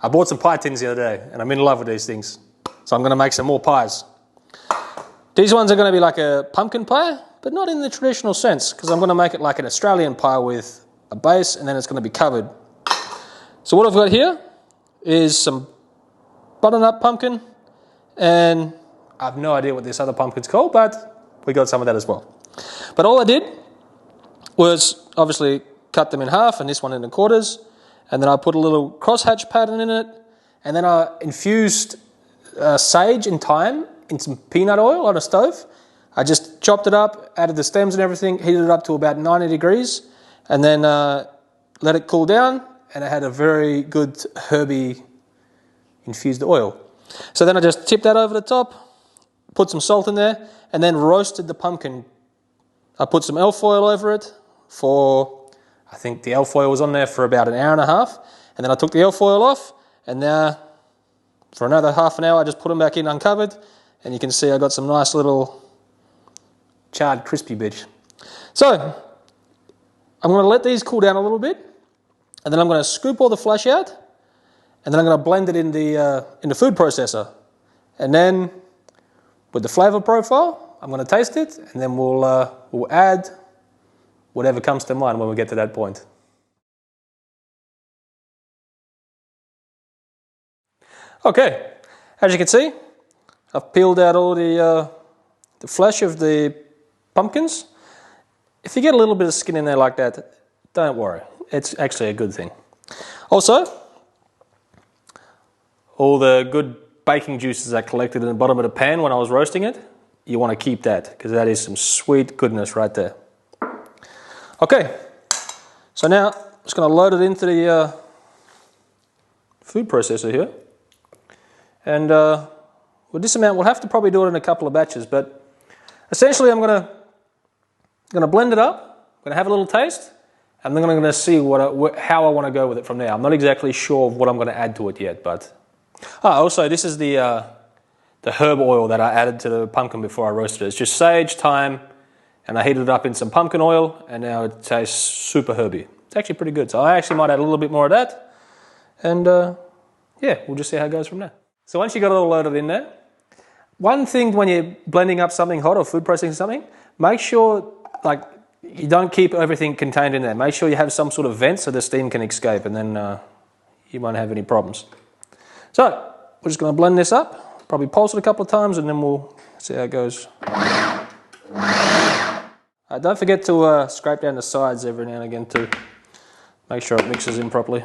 I bought some pie tins the other day and I'm in love with these things. So I'm going to make some more pies. These ones are going to be like a pumpkin pie, but not in the traditional sense, because I'm going to make it like an Australian pie with a base and then it's going to be covered. So what I've got here is some butternut pumpkin, and I have no idea what this other pumpkin's called, but we got some of that as well. But all I did was obviously cut them in half and this one into quarters, and then I put a little crosshatch pattern in it, and then I infused sage and thyme in some peanut oil on a stove. I just chopped it up, added the stems and everything, heated it up to about 90 degrees, and then let it cool down, and it had a very good herby infused oil. So then I just tipped that over the top, put some salt in there, and then roasted the pumpkin. I put some elf oil over it for, I think the elf oil was on there for about an hour and a half, and then I took the elf oil off, and now for another half an hour I just put them back in uncovered, and you can see I got some nice little charred crispy bits. So I'm going to let these cool down a little bit, and then I'm going to scoop all the flesh out, and then I'm going to blend it in the food processor. And then with the flavour profile, I'm going to taste it, and then we'll add whatever comes to mind when we get to that point. Okay, as you can see, I've peeled out all the flesh of the pumpkins. If you get a little bit of skin in there like that, don't worry. It's actually a good thing. Also, all the good baking juices I collected in the bottom of the pan when I was roasting it, you want to keep that, because that is some sweet goodness right there. Okay, so now I'm just going to load it into the food processor here. And with this amount, we'll have to probably do it in a couple of batches, but essentially I'm going to blend it up, I'm going to have a little taste, and then I'm going to see how I want to go with it from there. I'm not exactly sure of what I'm going to add to it yet, but... also, this is the herb oil that I added to the pumpkin before I roasted it. It's just sage, thyme, and I heated it up in some pumpkin oil, and now it tastes super herby. It's actually pretty good, so I actually might add a little bit more of that, and yeah, we'll just see how it goes from there. So once you got it all loaded in there, one thing when you're blending up something hot or food processing something, make sure you don't keep everything contained in there. Make sure you have some sort of vent so the steam can escape, and then you won't have any problems. So we're just going to blend this up, probably pulse it a couple of times, and then we'll see how it goes. Don't forget to scrape down the sides every now and again to make sure it mixes in properly.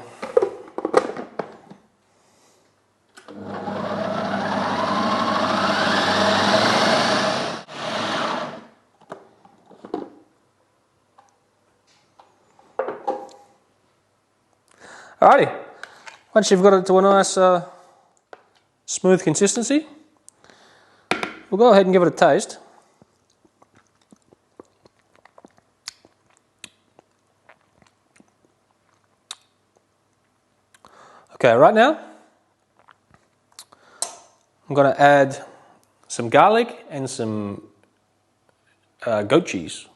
Alrighty, once you've got it to a nice smooth consistency, we'll go ahead and give it a taste. Okay, right now I'm going to add some garlic and some goat cheese.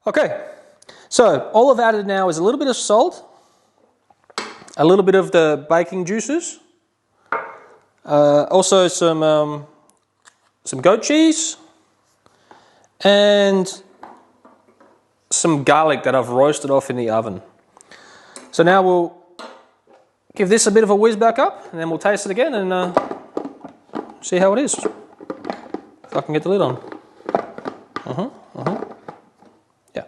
Okay, so all I've added now is a little bit of salt, a little bit of the baking juices, also some goat cheese, and some garlic that I've roasted off in the oven. So now we'll give this a bit of a whiz back up, and then we'll taste it again and see how it is. If I can get the lid on. Yeah.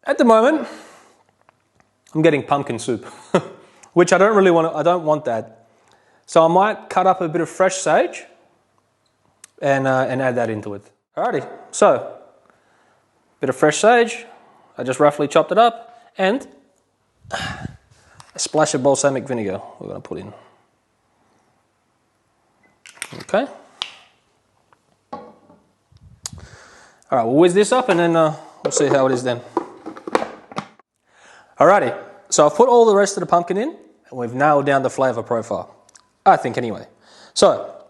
At the moment, I'm getting pumpkin soup, which I don't really want. I don't want that. So I might cut up a bit of fresh sage and add that into it. Alrighty, so a bit of fresh sage. I just roughly chopped it up, and a splash of balsamic vinegar we're going to put in. Okay. Alright, we'll whiz this up and then we'll see how it is then. Alrighty, so I've put all the rest of the pumpkin in, and we've nailed down the flavour profile. I think anyway. So,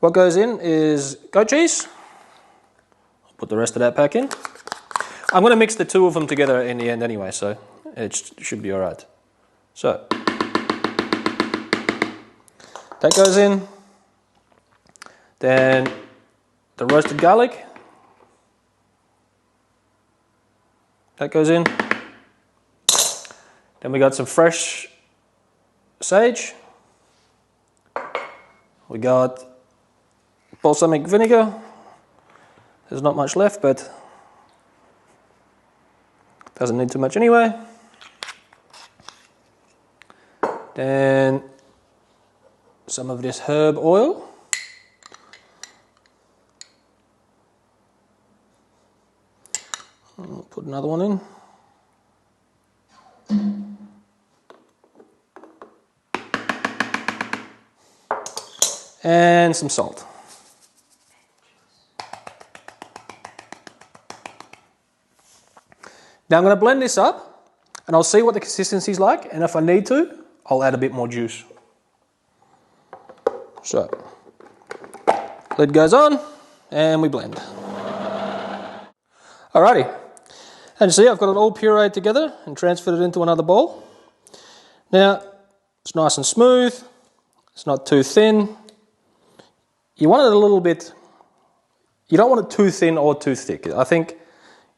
what goes in is goat cheese. I'll put the rest of that back in. I'm going to mix the two of them together in the end anyway, so it should be alright. So, that goes in. Then the roasted garlic. That goes in. Then we got some fresh sage. We got balsamic vinegar. There's not much left, but doesn't need too much anyway. Then some of this herb oil. I'll put another one in. And some salt. Now I'm going to blend this up and I'll see what the consistency is like, and if I need to, I'll add a bit more juice. So, lid goes on and we blend. Alrighty, and see I've got it all pureed together and transferred it into another bowl. Now, it's nice and smooth, it's not too thin. You want it a little bit, you don't want it too thin or too thick. I think,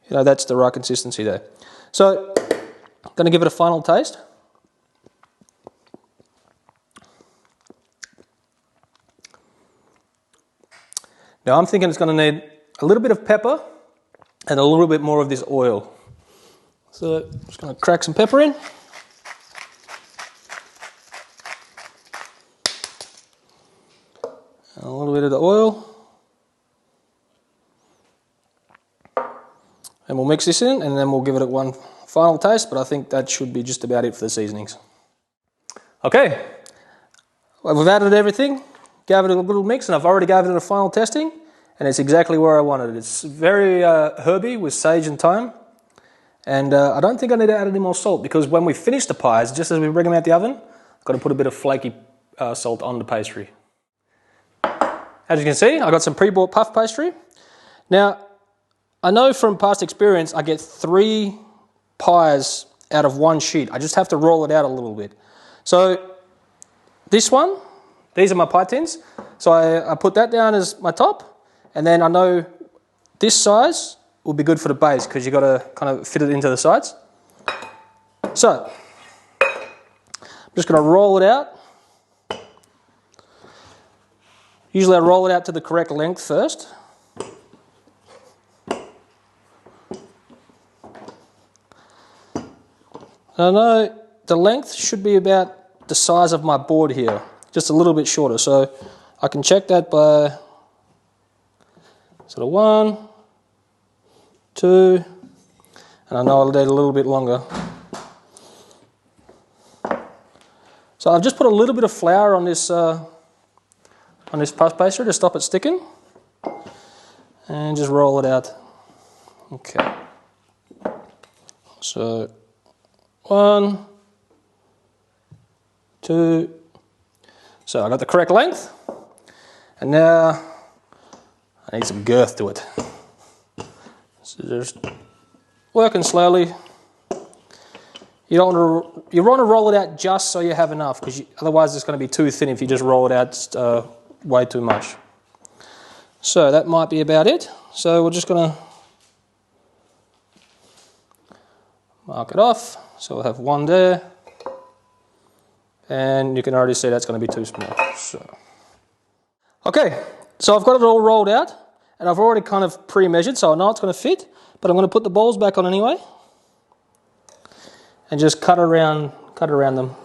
that's the right consistency there. So, I'm going to give it a final taste. Now I'm thinking it's going to need a little bit of pepper and a little bit more of this oil. So, I'm just going to crack some pepper in. And a little bit of the oil. And we'll mix this in and then we'll give it one final taste, but I think that should be just about it for the seasonings. Okay, well, we've added everything, gave it a little mix, and I've already gave it a final testing, and it's exactly where I wanted it. It's very herby with sage and thyme, and I don't think I need to add any more salt, because when we finish the pies, just as we bring them out the oven, I've got to put a bit of flaky salt on the pastry. As you can see, I got some pre-bought puff pastry. Now, I know from past experience I get 3 pies out of one sheet. I just have to roll it out a little bit. So this one, these are my pie tins. So I put that down as my top, and then I know this size will be good for the base because you've got to kind of fit it into the sides. So I'm just going to roll it out. Usually I roll it out to the correct length first. I know the length should be about the size of my board here, just a little bit shorter. So I can check that by sort of 1, 2, and I know I'll need a little bit longer. So I've just put a little bit of flour on this puff pastry to stop it sticking, and just roll it out. Okay. So 1, 2, so I got the correct length, and now I need some girth to it. So just working slowly. You want to roll it out just so you have enough, because otherwise it's going to be too thin if you just roll it out way too much. So that might be about it. So we're just going to mark it off. So we'll have 1 there, and you can already see that's going to be too small. So, okay, so I've got it all rolled out, and I've already kind of pre-measured, so I know it's going to fit, but I'm going to put the balls back on anyway, and just cut around them.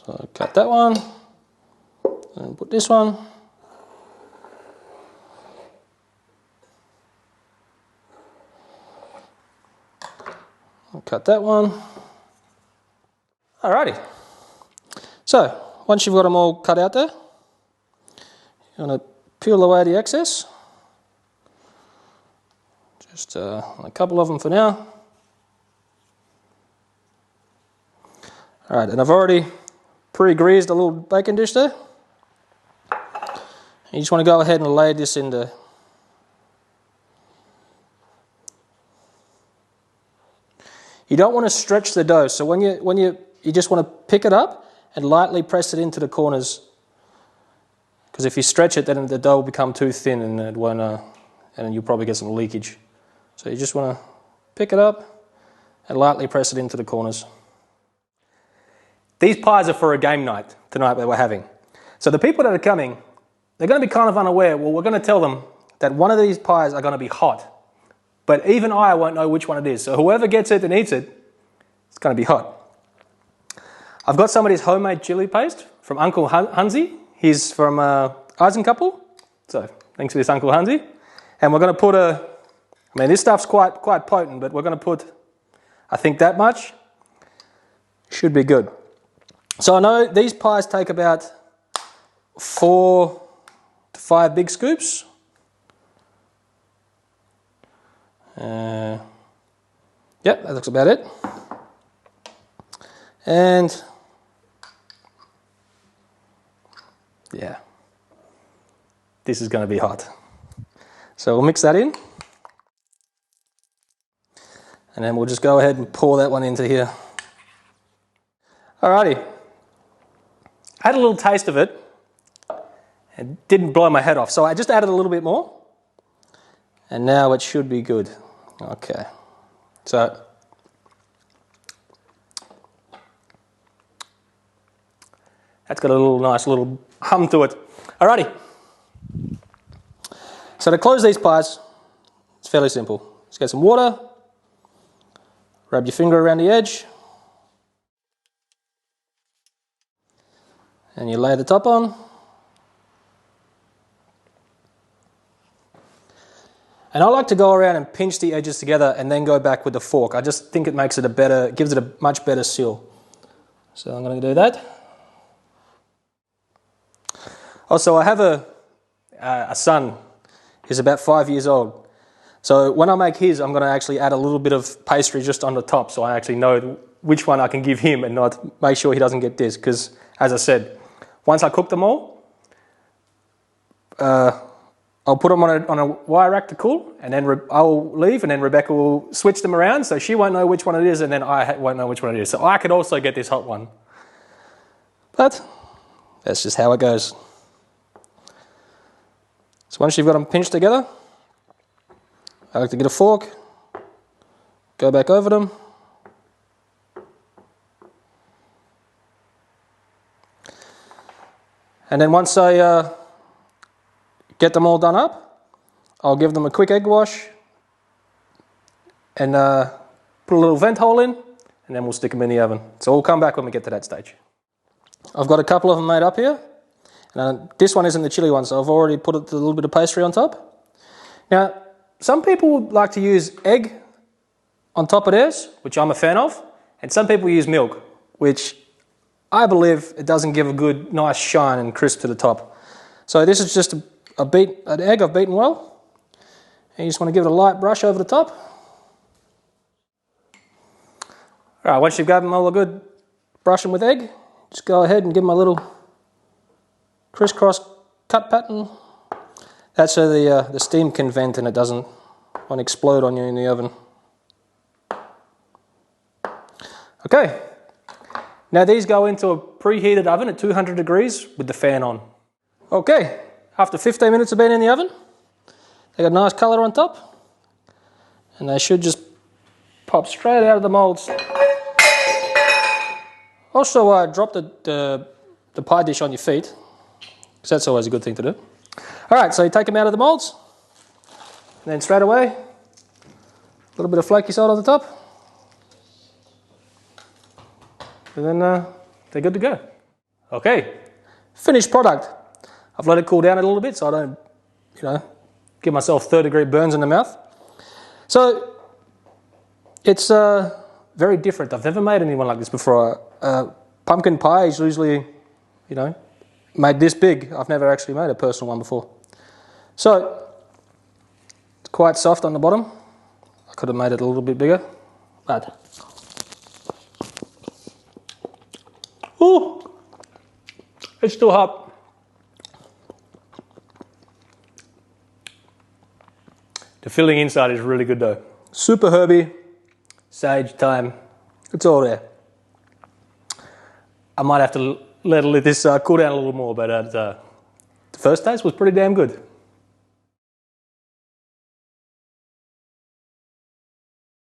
So cut that one, and put this one. Cut that one. Alrighty. So, once you've got them all cut out there, you want to peel away the excess. Just a couple of them for now. All right, and I've already pre-greased a little bacon dish there. You just want to go ahead and lay this into. You don't want to stretch the dough, so when you just want to pick it up and lightly press it into the corners. Because if you stretch it, then the dough will become too thin and it won't, and you'll probably get some leakage. So you just want to pick it up and lightly press it into the corners. These pies are for a game night tonight that we're having. So the people that are coming, they're going to be kind of unaware. Well, we're going to tell them that one of these pies are going to be hot. But even I won't know which one it is. So whoever gets it and eats it, it's going to be hot. I've got some of this homemade chili paste from Uncle Hansi. He's from Eisenkupple. So thanks to this Uncle Hansi. And we're going to put this stuff's quite potent, but we're going to put, I think, that much. Should be good. So I know these pies take about 4 to 5 big scoops. Yep, that looks about it. And yeah, this is going to be hot. So we'll mix that in. And then we'll just go ahead and pour that one into here. Alrighty. I had a little taste of it. It didn't blow my head off, so I just added a little bit more. And now it should be good. Okay. So that's got a nice little hum to it. Alrighty. So to close these pies, it's fairly simple. Just get some water, rub your finger around the edge, and you lay the top on. And I like to go around and pinch the edges together and then go back with the fork. I just think it makes it gives it a much better seal. So I'm going to do that. Also, I have a son. He's about 5 years old. So when I make his, I'm going to actually add a little bit of pastry just on the top, so I actually know which one I can give him and not make sure he doesn't get this. Because, as I said, once I cook them all, I'll put them on a wire rack to cool, and then I'll leave, and then Rebecca will switch them around, so she won't know which one it is, and then I won't know which one it is. So I could also get this hot one. But that's just how it goes. So once you've got them pinched together, I like to get a fork, go back over them, and then once I get them all done up, I'll give them a quick egg wash and put a little vent hole in, and then we'll stick them in the oven. So we'll come back when we get to that stage. I've got a couple of them made up here. And this one isn't the chili one, so I've already put a little bit of pastry on top. Now, some people like to use egg on top of theirs, which I'm a fan of, and some people use milk, which I believe it doesn't give a good, nice shine and crisp to the top. So this is just an egg I've beaten well, and you just want to give it a light brush over the top. All right, once you've got them all a good brushing with egg, just go ahead and give them a little crisscross cut pattern. That's so the steam can vent and it won't explode on you in the oven. Okay, now these go into a preheated oven at 200 degrees with the fan on. Okay, after 15 minutes of being in the oven, they got a nice colour on top, and they should just pop straight out of the moulds. Also, drop the pie dish on your feet, because that's always a good thing to do. All right, so you take them out of the moulds, and then straight away, a little bit of flaky salt on the top, and then they're good to go. Okay, finished product. I've let it cool down a little bit so I don't, give myself third-degree burns in the mouth. So it's very different. I've never made anyone like this before. Pumpkin pie is usually, made this big. I've never actually made a personal one before. So it's quite soft on the bottom. Could have made it a little bit bigger, but... Ooh! It's still hot. The filling inside is really good though. Super herby, sage, thyme, it's all there. I might have to let this cool down a little more, but the first taste was pretty damn good.